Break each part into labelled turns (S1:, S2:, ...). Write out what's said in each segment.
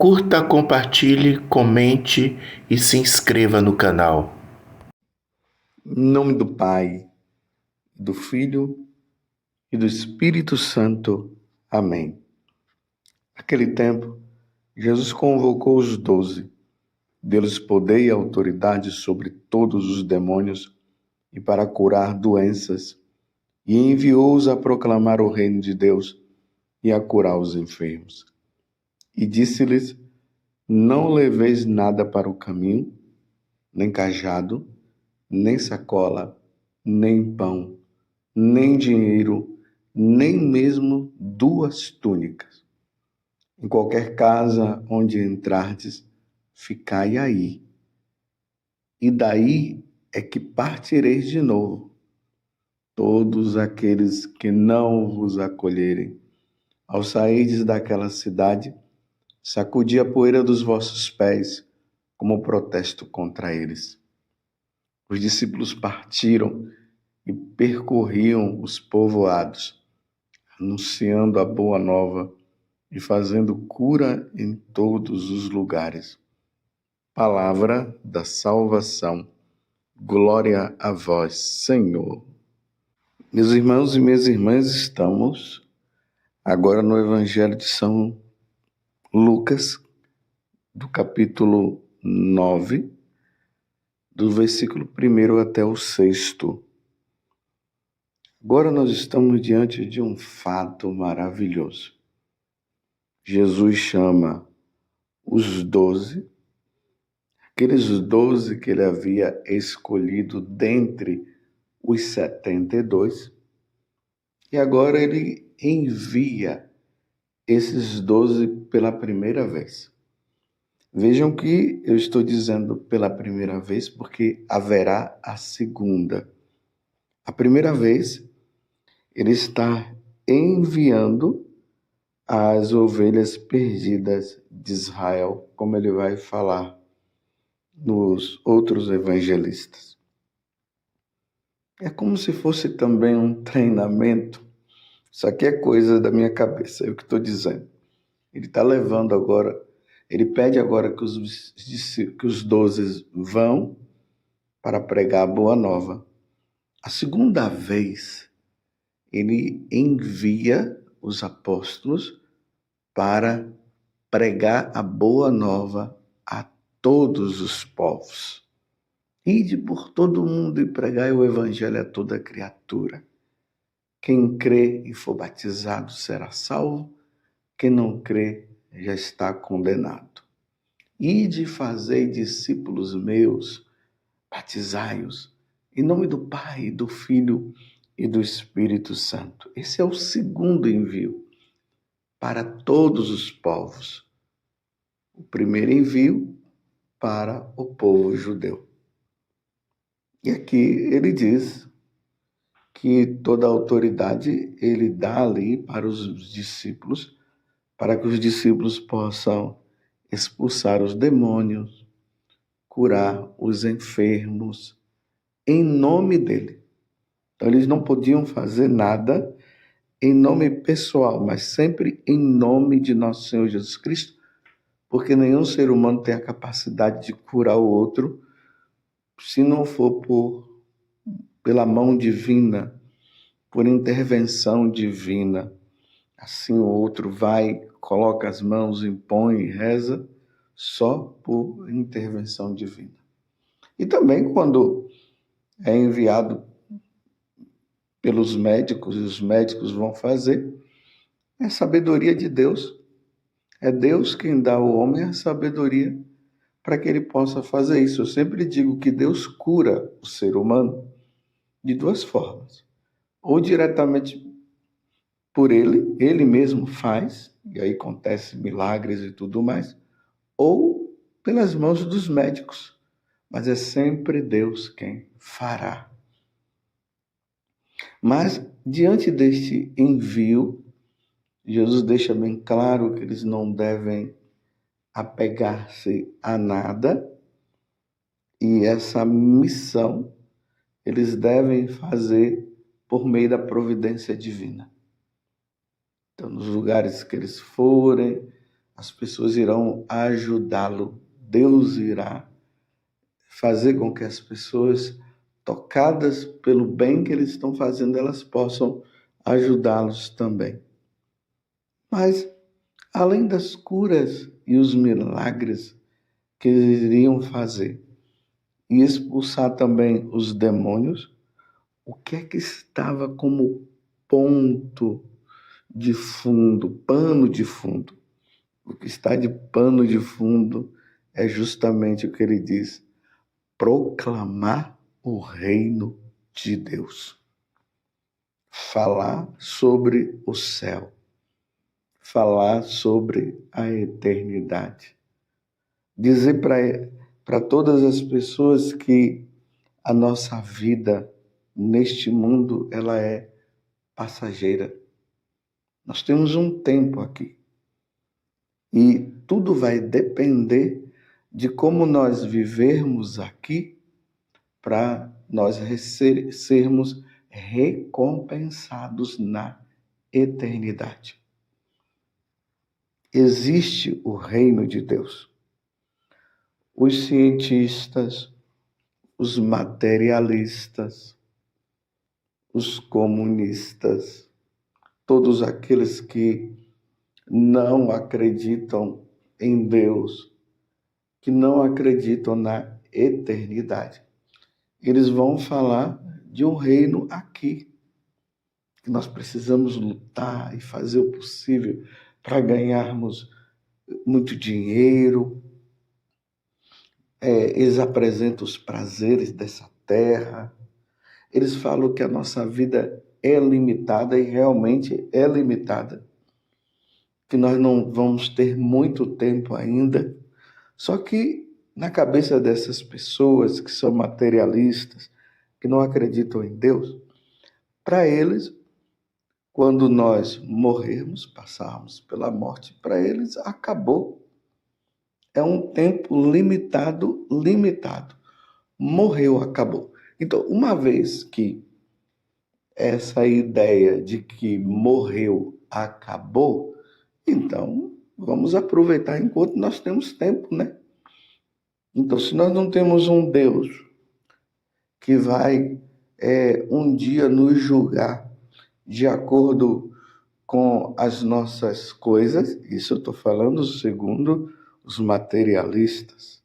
S1: Curta, compartilhe, comente e se inscreva no canal.
S2: Em nome do Pai, do Filho e do Espírito Santo. Amém. Naquele tempo, Jesus convocou os 12, deu-lhes poder e autoridade sobre todos os demônios e para curar doenças, e enviou-os a proclamar o reino de Deus e a curar os enfermos. E disse-lhes: não leveis nada para o caminho, nem cajado, nem sacola, nem pão, nem dinheiro, nem mesmo 2 túnicas. Em qualquer casa onde entrardes, ficai aí. E daí é que partireis de novo. Todos aqueles que não vos acolherem, ao sairdes daquela cidade, sacudi a poeira dos vossos pés, como protesto contra eles. Os discípulos partiram e percorriam os povoados, anunciando a boa nova e fazendo cura em todos os lugares. Palavra da salvação. Glória a vós, Senhor. Meus irmãos e minhas irmãs, estamos agora no Evangelho de São Lucas, do capítulo 9, do versículo 1 até o 6º. Agora nós estamos diante de um fato maravilhoso. Jesus chama os 12, aqueles 12 que ele havia escolhido dentre os 72, e agora ele envia esses 12 pela primeira vez. Vejam que eu estou dizendo pela primeira vez porque haverá a segunda. A primeira vez, ele está enviando as ovelhas perdidas de Israel, como ele vai falar nos outros evangelistas. É como se fosse também um treinamento. Isso aqui é coisa da minha cabeça, é o que estou dizendo. Ele está levando agora, ele pede agora que os 12 vão para pregar a boa nova. A segunda vez, ele envia os apóstolos para pregar a boa nova a todos os povos. Ide por todo mundo e pregai o evangelho a toda criatura. Quem crê e for batizado será salvo, quem não crê já está condenado. Ide e fazei discípulos meus, batizai-os, em nome do Pai, do Filho e do Espírito Santo. Esse é o segundo envio para todos os povos. O primeiro envio para o povo judeu. E aqui ele diz que toda a autoridade ele dá ali para os discípulos, para que os discípulos possam expulsar os demônios, curar os enfermos, em nome dele. Então eles não podiam fazer nada em nome pessoal, mas sempre em nome de nosso Senhor Jesus Cristo, porque nenhum ser humano tem a capacidade de curar o outro se não for pela mão divina, por intervenção divina. Assim o outro vai, coloca as mãos, impõe, reza, só por intervenção divina. E também quando é enviado pelos médicos, e os médicos vão fazer, é sabedoria de Deus. É Deus quem dá ao homem a sabedoria para que ele possa fazer isso. Eu sempre digo que Deus cura o ser humano de 2 formas. Ou diretamente por ele mesmo faz, e aí acontece milagres e tudo mais, ou pelas mãos dos médicos. Mas é sempre Deus quem fará. Mas, diante deste envio, Jesus deixa bem claro que eles não devem apegar-se a nada, e essa missão eles devem fazer por meio da providência divina. Então, nos lugares que eles forem, as pessoas irão ajudá-lo. Deus irá fazer com que as pessoas, tocadas pelo bem que eles estão fazendo, elas possam ajudá-los também. Mas, além das curas e os milagres que eles iriam fazer, e expulsar também os demônios, o que é que estava como ponto de fundo, pano de fundo? O que está de pano de fundo é justamente o que ele diz: proclamar o reino de Deus. Falar sobre o céu. Falar sobre a eternidade. Dizer para todas as pessoas que a nossa vida neste mundo, ela é passageira. Nós temos um tempo aqui. E tudo vai depender de como nós vivermos aqui para nós sermos recompensados na eternidade. Existe o reino de Deus. Os cientistas, os materialistas, os comunistas, todos aqueles que não acreditam em Deus, que não acreditam na eternidade, eles vão falar de um reino aqui, que nós precisamos lutar e fazer o possível para ganharmos muito dinheiro. Eles apresentam os prazeres dessa terra. Eles falam que a nossa vida é limitada e realmente é limitada, que nós não vamos ter muito tempo ainda. Só que na cabeça dessas pessoas que são materialistas, que não acreditam em Deus, para eles, quando nós morrermos, passarmos pela morte, para eles acabou. É um tempo limitado. Morreu, acabou. Então, uma vez que essa ideia de que morreu, acabou, então vamos aproveitar enquanto nós temos tempo, né? Então, se nós não temos um Deus que vai um dia nos julgar de acordo com as nossas coisas, isso eu estou falando segundo os materialistas,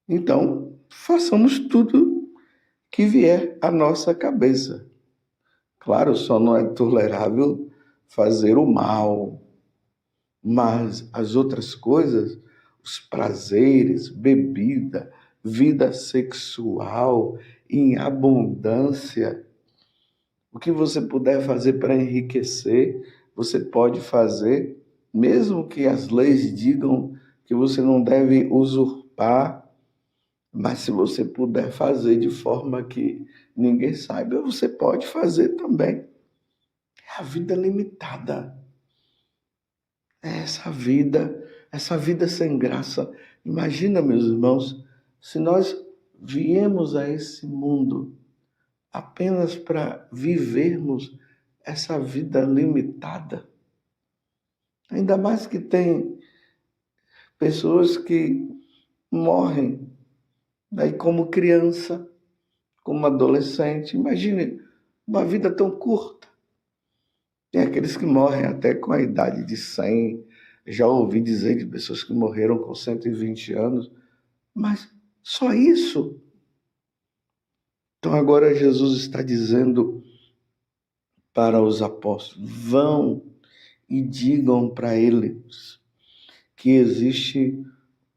S2: então façamos tudo que vier à nossa cabeça. Claro, só não é tolerável fazer o mal, mas as outras coisas, os prazeres, bebida, vida sexual em abundância, o que você puder fazer para enriquecer, você pode fazer, mesmo que as leis digam que você não deve usurpar, mas se você puder fazer de forma que ninguém saiba, você pode fazer também. É a vida limitada. É essa vida sem graça. Imagina, meus irmãos, se nós viemos a esse mundo apenas para vivermos essa vida limitada. Ainda mais que tem pessoas que morrem daí como criança, como adolescente. Imagine uma vida tão curta. Tem aqueles que morrem até com a idade de 100. Já ouvi dizer de pessoas que morreram com 120 anos. Mas só isso. Então agora Jesus está dizendo para os apóstolos: vão e digam para eles que existe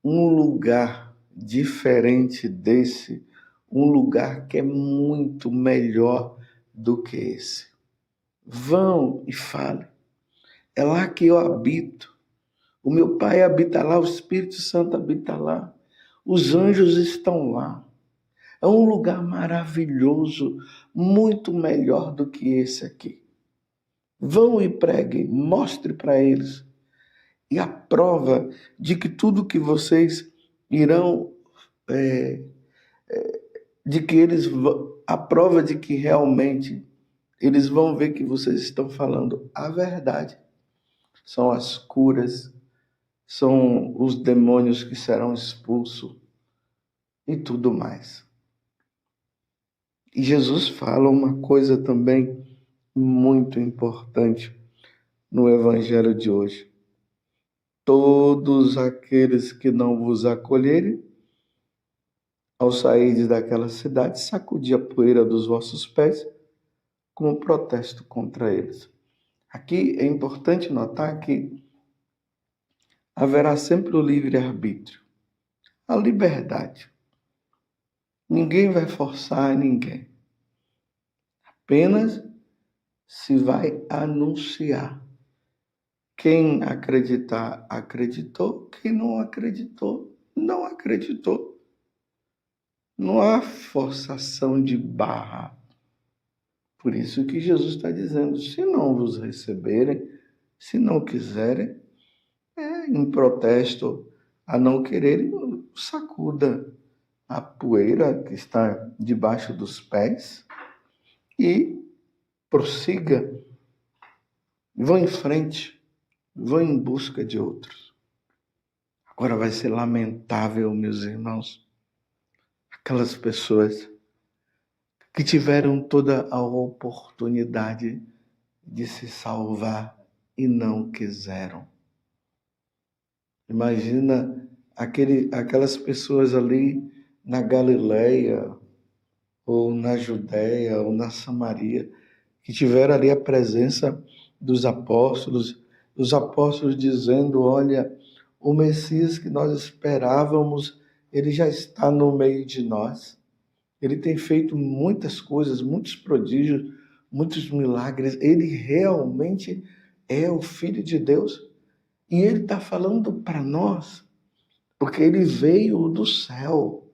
S2: um lugar diferente desse, um lugar que é muito melhor do que esse. Vão e falem. É lá que eu habito. O meu Pai habita lá, o Espírito Santo habita lá. Os anjos estão lá. É um lugar maravilhoso, muito melhor do que esse aqui. Vão e preguem, mostre para eles. E a prova de que tudo que vocês irão, de que eles, a prova de que realmente eles vão ver que vocês estão falando a verdade. são as curas, são os demônios que serão expulsos e tudo mais. E Jesus fala uma coisa também muito importante no Evangelho de hoje. Todos aqueles que não vos acolherem, ao sair daquela cidade, sacudi a poeira dos vossos pés como protesto contra eles. Aqui é importante notar que haverá sempre o livre-arbítrio, a liberdade. Ninguém vai forçar ninguém. Apenas se vai anunciar. Quem acreditar, acreditou. Quem não acreditou, não acreditou. Não há forçação de barra. Por isso que Jesus está dizendo, se não vos receberem, se não quiserem, em protesto a não quererem, sacuda a poeira que está debaixo dos pés e prossiga, vão em frente, vão em busca de outros. Agora vai ser lamentável, meus irmãos, aquelas pessoas que tiveram toda a oportunidade de se salvar e não quiseram. Imagina aquelas pessoas ali na Galileia, ou na Judéia, ou na Samaria, que tiveram ali a presença dos apóstolos, os apóstolos dizendo, olha, o Messias que nós esperávamos, ele já está no meio de nós. Ele tem feito muitas coisas, muitos prodígios, muitos milagres. Ele realmente é o Filho de Deus. E ele está falando para nós, porque ele veio do céu.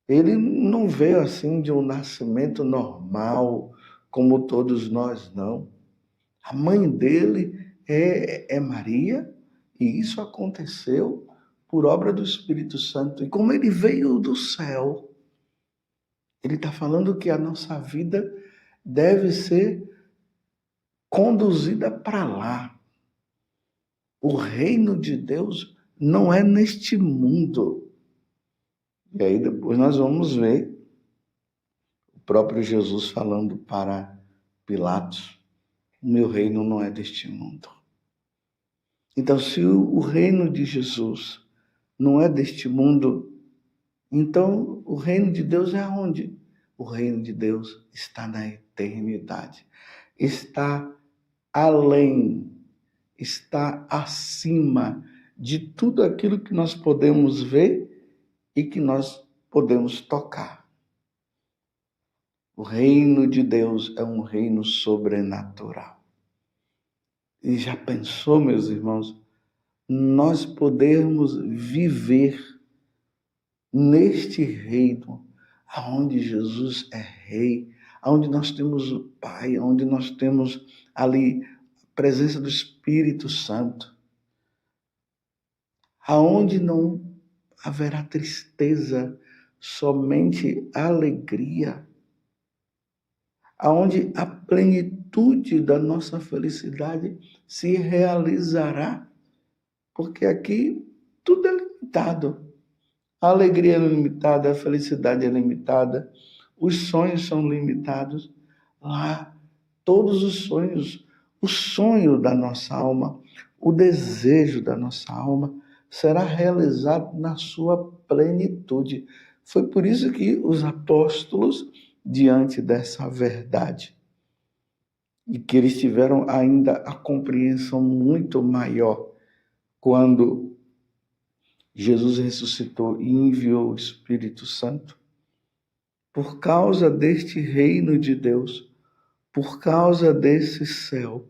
S2: Ele não veio assim de um nascimento normal, como todos nós, não. A mãe dele é Maria, e isso aconteceu por obra do Espírito Santo. E como ele veio do céu, ele está falando que a nossa vida deve ser conduzida para lá. O reino de Deus não é neste mundo. E aí depois nós vamos ver o próprio Jesus falando para Pilatos, o meu reino não é deste mundo. Então, se o reino de Jesus não é deste mundo, então o reino de Deus é onde? O reino de Deus está na eternidade. Está além, está acima de tudo aquilo que nós podemos ver e que nós podemos tocar. O reino de Deus é um reino sobrenatural. E já pensou, meus irmãos, nós podermos viver neste reino, aonde Jesus é rei, aonde nós temos o Pai, aonde nós temos ali a presença do Espírito Santo, aonde não haverá tristeza, somente alegria, aonde a plenitude da nossa felicidade se realizará, porque aqui tudo é limitado. A alegria é limitada, a felicidade é limitada, os sonhos são limitados. Lá, todos os sonhos, o sonho da nossa alma, o desejo da nossa alma será realizado na sua plenitude. Foi por isso que os apóstolos, diante dessa verdade, e que eles tiveram ainda a compreensão muito maior quando Jesus ressuscitou e enviou o Espírito Santo, por causa deste reino de Deus, por causa desse céu,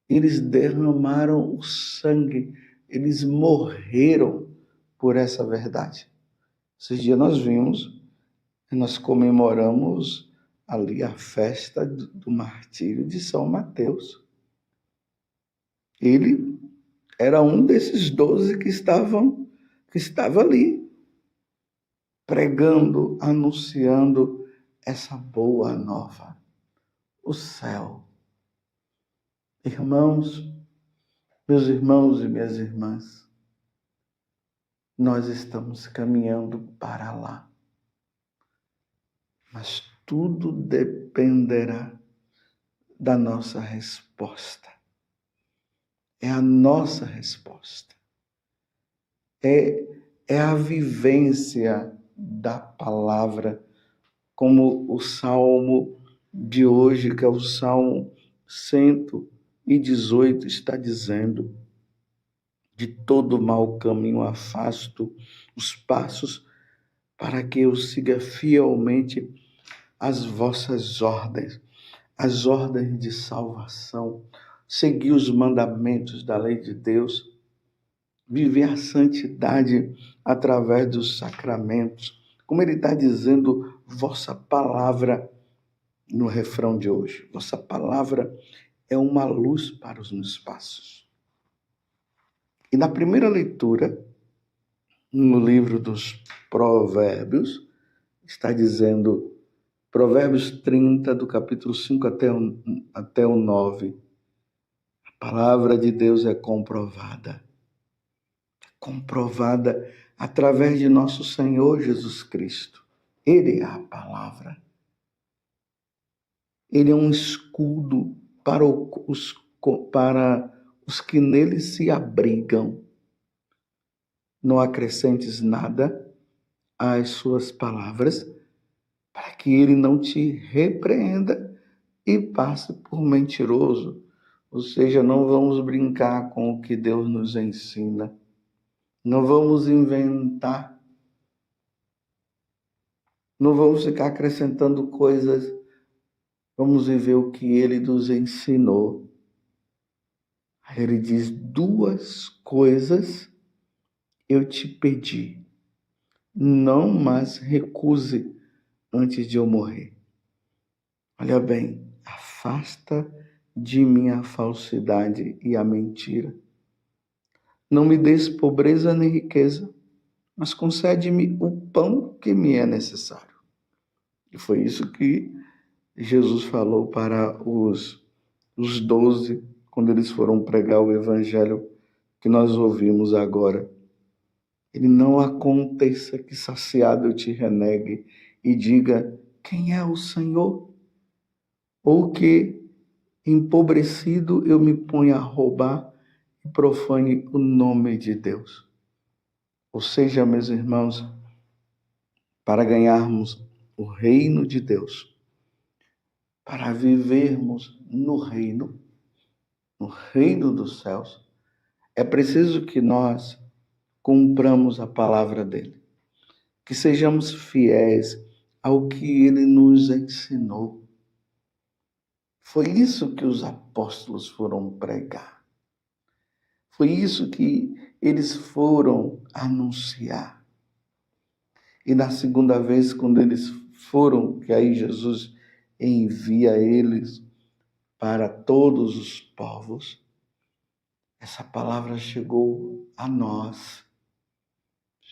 S2: eles derramaram o sangue, eles morreram por essa verdade. Esses dias nós vimos, nós comemoramos ali a festa do martírio de São Mateus. Ele era um desses 12 que estava ali, pregando, anunciando essa boa nova, o céu. Irmãos, Meus irmãos e minhas irmãs, nós estamos caminhando para lá. Mas tudo dependerá da nossa resposta. É a nossa resposta. É a vivência da palavra, como o Salmo de hoje, que é o Salmo 118, está dizendo: de todo mau caminho afasto os passos, para que eu siga fielmente as vossas ordens, as ordens de salvação, seguir os mandamentos da lei de Deus, viver a santidade através dos sacramentos, como ele está dizendo, vossa palavra no refrão de hoje. Vossa palavra é uma luz para os meus passos. E na primeira leitura, no livro dos Provérbios, está dizendo, Provérbios 30, do capítulo 5 até o 9, a palavra de Deus é comprovada através de nosso Senhor Jesus Cristo. Ele é a palavra. Ele é um escudo para os que nele se abrigam. Não acrescentes nada às suas palavras, para que ele não te repreenda e passe por mentiroso. Ou seja, não vamos brincar com o que Deus nos ensina. Não vamos inventar. Não vamos ficar acrescentando coisas. Vamos viver o que ele nos ensinou. Ele diz: 2 coisas eu te pedi. Não mais recuse antes de eu morrer. Olha bem, afasta de mim a falsidade e a mentira. Não me des pobreza nem riqueza, mas concede-me o pão que me é necessário. E foi isso que Jesus falou para os 12, quando eles foram pregar o evangelho que nós ouvimos agora. Ele: não aconteça que saciado eu te renegue e diga: quem é o Senhor? Ou que empobrecido eu me ponha a roubar e profane o nome de Deus. Ou seja, meus irmãos, para ganharmos o reino de Deus, para vivermos no reino dos céus, é preciso que nós cumpramos a palavra dele, que sejamos fiéis ao que ele nos ensinou. Foi isso que os apóstolos foram pregar. Foi isso que eles foram anunciar. E na segunda vez, quando eles foram, que aí Jesus envia eles para todos os povos, essa palavra chegou a nós.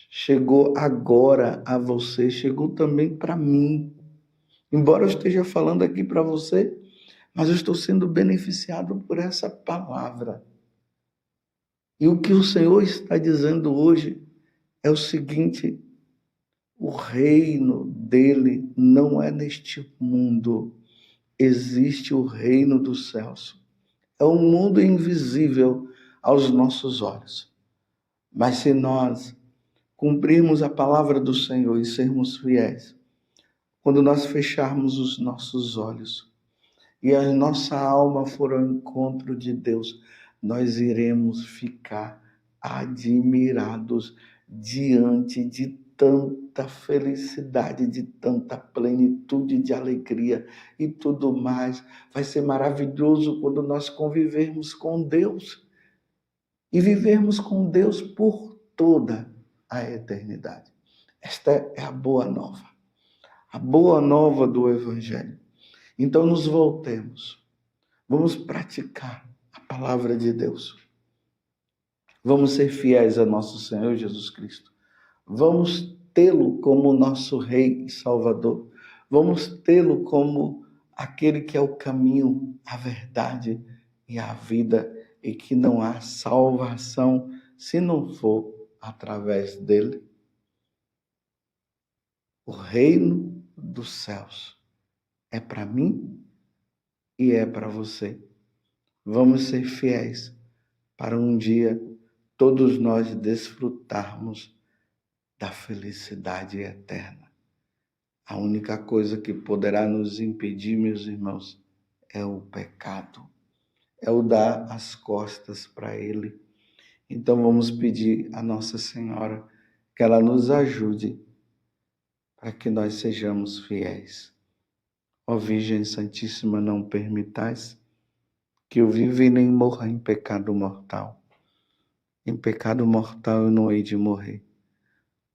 S2: Chegou agora a você, chegou também para mim. Embora eu esteja falando aqui para você, mas eu estou sendo beneficiado por essa palavra. E o que o Senhor está dizendo hoje é o seguinte: o reino dele não é neste mundo. Existe o reino dos céus. É um mundo invisível aos nossos olhos. Mas se nós cumprirmos a palavra do Senhor e sermos fiéis, quando nós fecharmos os nossos olhos e a nossa alma for ao encontro de Deus, nós iremos ficar admirados diante de tanta felicidade, de tanta plenitude de alegria e tudo mais. Vai ser maravilhoso quando nós convivermos com Deus e vivermos com Deus por toda a eternidade. Esta é a boa nova do Evangelho. Então nos voltemos, vamos praticar a palavra de Deus. Vamos ser fiéis a nosso Senhor Jesus Cristo. Vamos tê-lo como nosso Rei e Salvador. Vamos tê-lo como aquele que é o caminho, a verdade e a vida. e que não há salvação se não for através dele. O reino dos céus é para mim e é para você. Vamos ser fiéis para um dia todos nós desfrutarmos da felicidade eterna. A única coisa que poderá nos impedir, meus irmãos, é o pecado. É o dar as costas para ele. Então vamos pedir a Nossa Senhora que ela nos ajude para que nós sejamos fiéis. Ó Virgem Santíssima, não permitais que eu viva e nem morra em pecado mortal. Em pecado mortal eu não hei de morrer,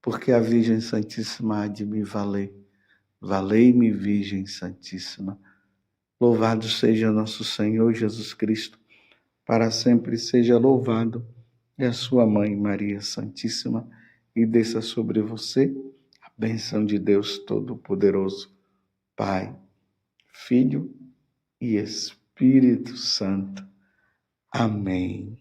S2: porque a Virgem Santíssima há de me valer. Valei-me, Virgem Santíssima. Louvado seja nosso Senhor Jesus Cristo, para sempre seja louvado, e a sua Mãe Maria Santíssima, e desça sobre você a bênção de Deus Todo-Poderoso, Pai, Filho e Espírito Santo. Amém.